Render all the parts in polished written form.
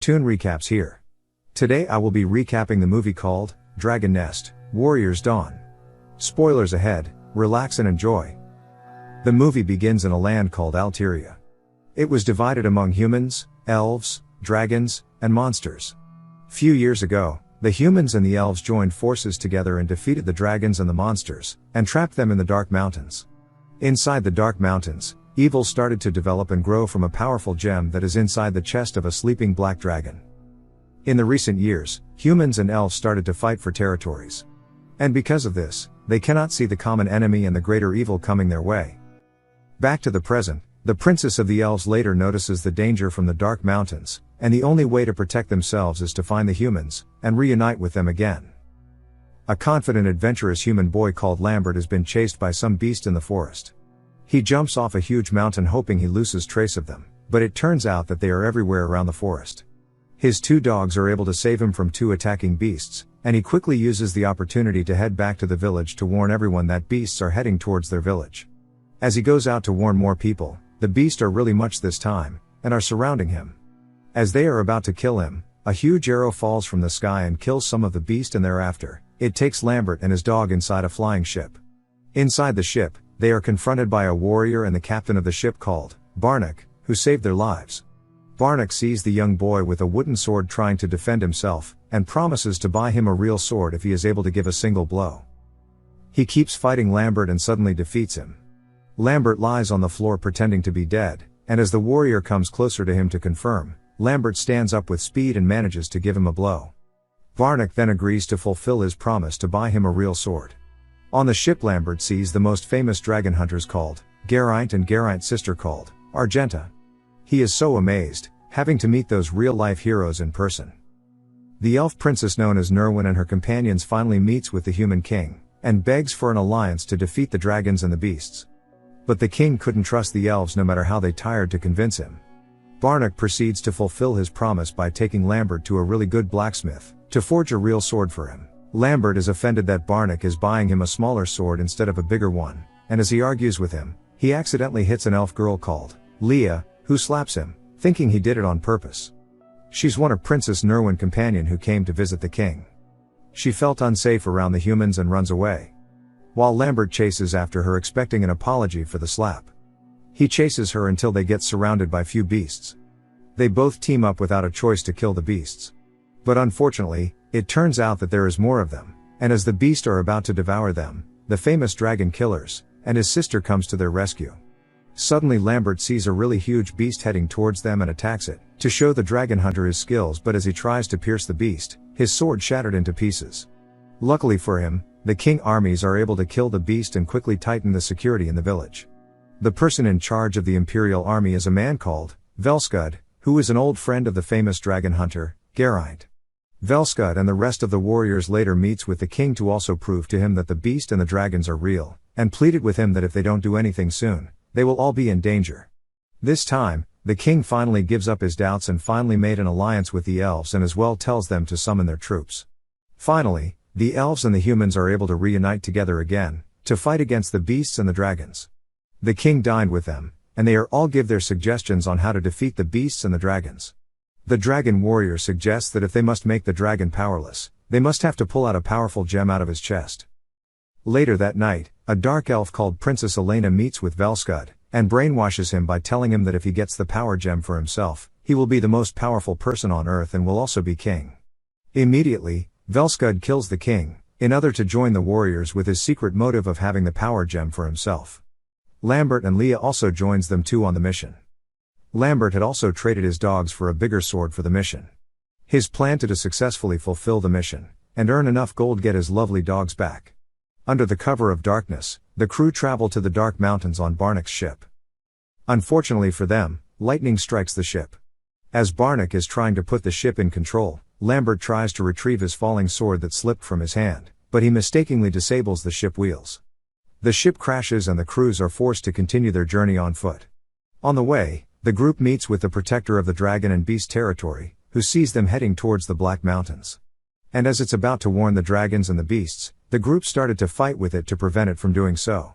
Toon recaps here. Today I will be recapping the movie called Dragon Nest, Warriors Dawn. Spoilers ahead, relax and enjoy. The movie begins in a land called Altera. It was divided among humans, elves, dragons, and monsters. Few years ago, the humans and the elves joined forces together and defeated the dragons and the monsters, and trapped them in the Dark Mountains. Inside the Dark Mountains, evil started to develop and grow from a powerful gem that is inside the chest of a sleeping black dragon. In the recent years, humans and elves started to fight for territories. And because of this, they cannot see the common enemy and the greater evil coming their way. Back to the present, the princess of the elves later notices the danger from the Dark Mountains, and the only way to protect themselves is to find the humans, and reunite with them again. A confident adventurous human boy called Lambert has been chased by some beast in the forest. He jumps off a huge mountain hoping he loses trace of them, but it turns out that they are everywhere around the forest. His two dogs are able to save him from two attacking beasts, and he quickly uses the opportunity to head back to the village to warn everyone that beasts are heading towards their village. As he goes out to warn more people, the beasts are really much this time, and are surrounding him. As they are about to kill him, a huge arrow falls from the sky and kills some of the beast, and thereafter, it takes Lambert and his dog inside a flying ship. Inside the ship, they are confronted by a warrior and the captain of the ship called Barnack, who saved their lives. Barnack sees the young boy with a wooden sword trying to defend himself, and promises to buy him a real sword if he is able to give a single blow. He keeps fighting Lambert and suddenly defeats him. Lambert lies on the floor pretending to be dead, and as the warrior comes closer to him to confirm, Lambert stands up with speed and manages to give him a blow. Barnack then agrees to fulfill his promise to buy him a real sword. On the ship, Lambert sees the most famous dragon hunters called Geraint and Geraint's sister called Argenta. He is so amazed, having to meet those real-life heroes in person. The elf princess known as Nerwin and her companions finally meets with the human king, and begs for an alliance to defeat the dragons and the beasts. But the king couldn't trust the elves no matter how they tried to convince him. Barnack proceeds to fulfill his promise by taking Lambert to a really good blacksmith, to forge a real sword for him. Lambert is offended that Barnack is buying him a smaller sword instead of a bigger one, and as he argues with him, he accidentally hits an elf girl called Leah, who slaps him, thinking he did it on purpose. She's one of Princess Nerwin's companion who came to visit the king. She felt unsafe around the humans and runs away. While Lambert chases after her expecting an apology for the slap. He chases her until they get surrounded by few beasts. They both team up without a choice to kill the beasts. But unfortunately, it turns out that there is more of them, and as the beasts are about to devour them, the famous dragon killers, and his sister comes to their rescue. Suddenly Lambert sees a really huge beast heading towards them and attacks it, to show the dragon hunter his skills, but as he tries to pierce the beast, his sword shattered into pieces. Luckily for him, the king armies are able to kill the beast and quickly tighten the security in the village. The person in charge of the imperial army is a man called Velscud, who is an old friend of the famous dragon hunter, Geraint. Velscud and the rest of the warriors later meets with the king to also prove to him that the beast and the dragons are real, and pleaded with him that if they don't do anything soon, they will all be in danger. This time, the king finally gives up his doubts and finally made an alliance with the elves and as well tells them to summon their troops. Finally, the elves and the humans are able to reunite together again, to fight against the beasts and the dragons. The king dined with them, and they all give their suggestions on how to defeat the beasts and the dragons. The dragon warrior suggests that if they must make the dragon powerless, they must have to pull out a powerful gem out of his chest. Later that night, a dark elf called Princess Elena meets with Velscud, and brainwashes him by telling him that if he gets the power gem for himself, he will be the most powerful person on earth and will also be king. Immediately, Velscud kills the king, in order to join the warriors with his secret motive of having the power gem for himself. Lambert and Leah also joins them too on the mission. Lambert had also traded his dogs for a bigger sword for the mission. His plan to successfully fulfill the mission, and earn enough gold get his lovely dogs back. Under the cover of darkness, the crew travel to the Dark Mountains on Barnack's ship. Unfortunately for them, lightning strikes the ship. As Barnack is trying to put the ship in control, Lambert tries to retrieve his falling sword that slipped from his hand, but he mistakenly disables the ship wheels. The ship crashes and the crews are forced to continue their journey on foot. On the way, the group meets with the protector of the dragon and beast territory, who sees them heading towards the Black Mountains. And as it's about to warn the dragons and the beasts, the group started to fight with it to prevent it from doing so.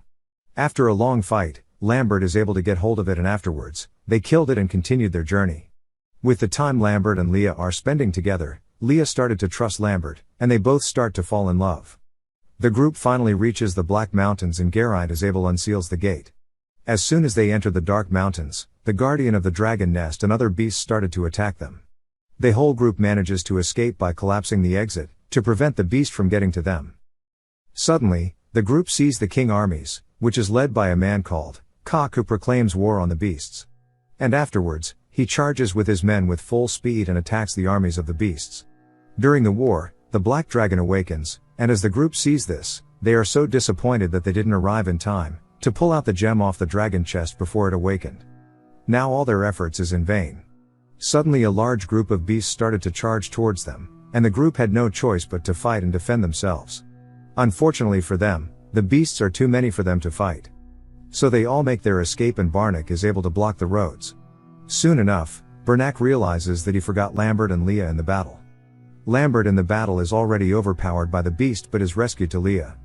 After a long fight, Lambert is able to get hold of it and afterwards, they killed it and continued their journey. With the time Lambert and Leah are spending together, Leah started to trust Lambert, and they both start to fall in love. The group finally reaches the Black Mountains and Geraint is able to unseals the gate. As soon as they enter the Dark Mountains, the guardian of the dragon nest and other beasts started to attack them. The whole group manages to escape by collapsing the exit, to prevent the beast from getting to them. Suddenly, the group sees the king armies, which is led by a man called Cock who proclaims war on the beasts. And afterwards, he charges with his men with full speed and attacks the armies of the beasts. During the war, the Black Dragon awakens, and as the group sees this, they are so disappointed that they didn't arrive in time to pull out the gem off the dragon chest before it awakened. Now all their efforts is in vain. Suddenly a large group of beasts started to charge towards them, and the group had no choice but to fight and defend themselves. Unfortunately for them, the beasts are too many for them to fight. So they all make their escape and Barnack is able to block the roads. Soon enough, Barnack realizes that he forgot Lambert and Leah in the battle. Lambert in the battle is already overpowered by the beast but is rescued to Leah.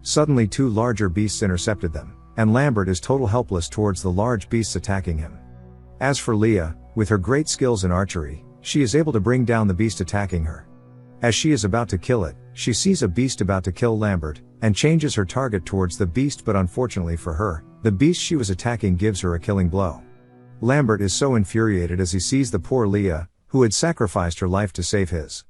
Suddenly two larger beasts intercepted them, and Lambert is total helpless towards the large beasts attacking him. As for Leah, with her great skills in archery, she is able to bring down the beast attacking her. As she is about to kill it, she sees a beast about to kill Lambert, and changes her target towards the beast but unfortunately for her, the beast she was attacking gives her a killing blow. Lambert is so infuriated as he sees the poor Leah, who had sacrificed her life to save his.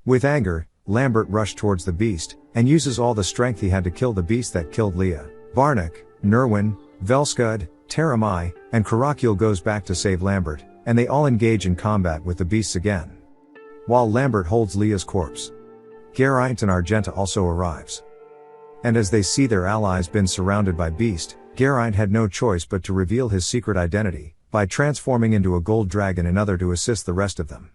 With anger, Lambert rushed towards the beast, and uses all the strength he had to kill the beast that killed Leah. Barnack, Nerwin, Velscud, Taramai, and Karakul goes back to save Lambert, and they all engage in combat with the beasts again. While Lambert holds Leah's corpse, Geraint and Argenta also arrives. And as they see their allies been surrounded by beast, Geraint had no choice but to reveal his secret identity, by transforming into a gold dragon in order to assist the rest of them.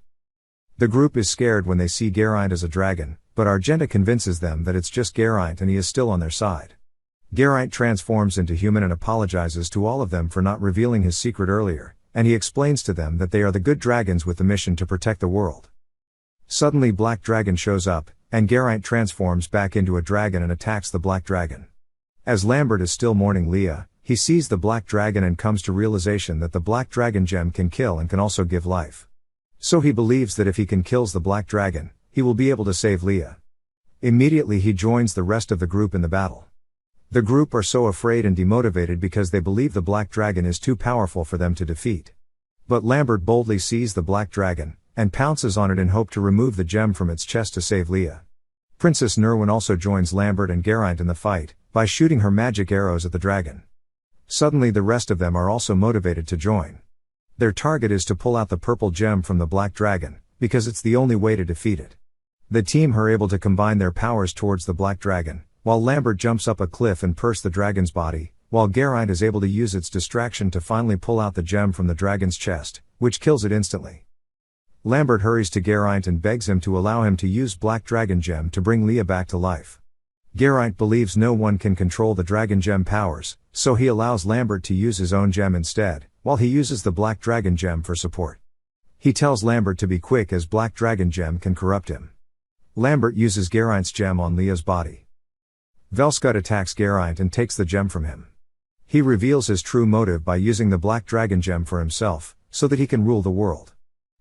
The group is scared when they see Geraint as a dragon, but Argenta convinces them that it's just Geraint and he is still on their side. Geraint transforms into human and apologizes to all of them for not revealing his secret earlier, and he explains to them that they are the good dragons with the mission to protect the world. Suddenly Black Dragon shows up, and Geraint transforms back into a dragon and attacks the Black Dragon. As Lambert is still mourning Leah, he sees the Black Dragon and comes to realization that the Black Dragon gem can kill and can also give life. So he believes that if he can kills the Black Dragon, he will be able to save Leah. Immediately he joins the rest of the group in the battle. The group are so afraid and demotivated because they believe the Black Dragon is too powerful for them to defeat. But Lambert boldly sees the Black Dragon, and pounces on it in hope to remove the gem from its chest to save Leah. Princess Nerwin also joins Lambert and Geraint in the fight, by shooting her magic arrows at the dragon. Suddenly the rest of them are also motivated to join. Their target is to pull out the purple gem from the Black Dragon, because it's the only way to defeat it. The team are able to combine their powers towards the Black Dragon, while Lambert jumps up a cliff and pierces the dragon's body, while Geraint is able to use its distraction to finally pull out the gem from the dragon's chest, which kills it instantly. Lambert hurries to Geraint and begs him to allow him to use Black Dragon Gem to bring Leah back to life. Geraint believes no one can control the Dragon Gem powers, so he allows Lambert to use his own gem instead, while he uses the Black Dragon Gem for support. He tells Lambert to be quick as Black Dragon Gem can corrupt him. Lambert uses Geraint's gem on Leah's body. Velscud attacks Geraint and takes the gem from him. He reveals his true motive by using the Black Dragon Gem for himself, so that he can rule the world.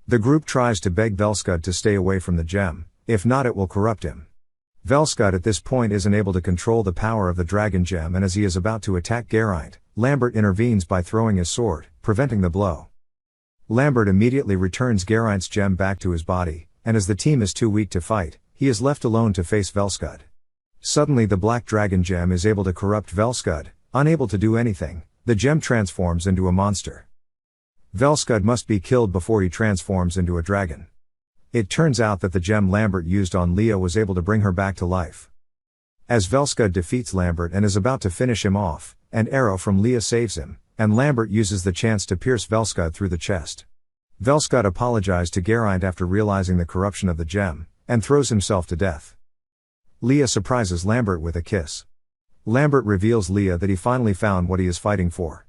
The group tries to beg Velscud to stay away from the gem, if not it will corrupt him. Velscud at this point isn't able to control the power of the Dragon Gem, and as he is about to attack Geraint, Lambert intervenes by throwing his sword, preventing the blow. Lambert immediately returns Geraint's gem back to his body, and as the team is too weak to fight, he is left alone to face Velscud. Suddenly the Black Dragon Gem is able to corrupt Velscud. Unable to do anything, the gem transforms into a monster. Velscud must be killed before he transforms into a dragon. It turns out that the gem Lambert used on Leah was able to bring her back to life. As Velscud defeats Lambert and is about to finish him off, an arrow from Leah saves him, and Lambert uses the chance to pierce Velscud through the chest. Velscud apologized to Geraint after realizing the corruption of the gem, and throws himself to death. Leah surprises Lambert with a kiss. Lambert reveals Leah that he finally found what he is fighting for.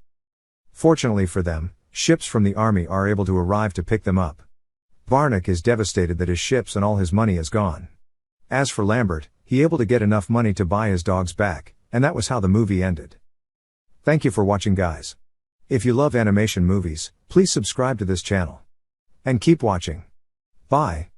Fortunately for them, ships from the army are able to arrive to pick them up. Barnack is devastated that his ships and all his money is gone. As for Lambert, he able to get enough money to buy his dogs back, and that was how the movie ended. Thank you for watching, guys. If you love animation movies, please subscribe to this channel. And keep watching. Bye.